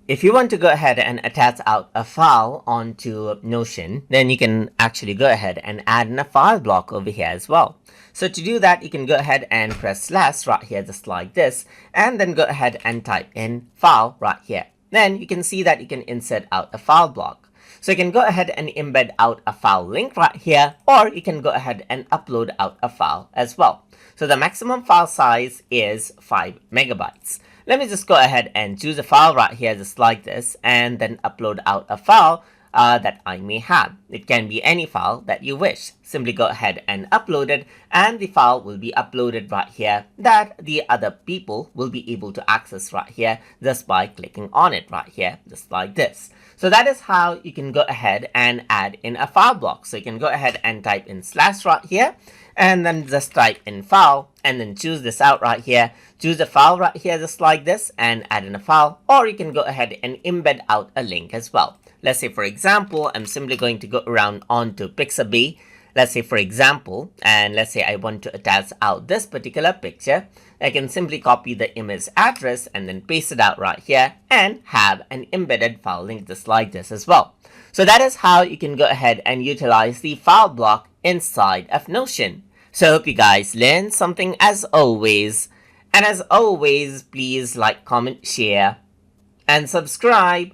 If you want to go ahead and attach out a file onto Notion, then you can actually go ahead and add in a file block over here as well. So to do that, you can go ahead and press slash right here, just like this, and then go ahead and type in file right here. Then you can see that you can insert out a file block. So you can go ahead and embed out a file link right here, or you can go ahead and upload out a file as well. So the maximum file size is 5 megabytes. Let me just go ahead and choose a file right here, just like this, and then upload out a file that I may have. It can be any file that you wish. Simply go ahead and upload it, and the file will be uploaded right here that the other people will be able to access right here just by clicking on it right here, just like this. So that is how you can go ahead and add in a file block. So you can go ahead and type in slash right here, and then just type in file, and then choose this out right here. Choose a file right here just like this and add in a file, or you can go ahead and embed out a link as well. Let's say, for example, I'm simply going to go around onto Pixabay. Let's say, for example, and let's say I want to attach out this particular picture. I can simply copy the image address and then paste it out right here and have an embedded file link just like this as well. So that is how you can go ahead and utilize the file block inside of Notion. So I hope you guys learned something as always. And as always, please like, comment, share, and subscribe.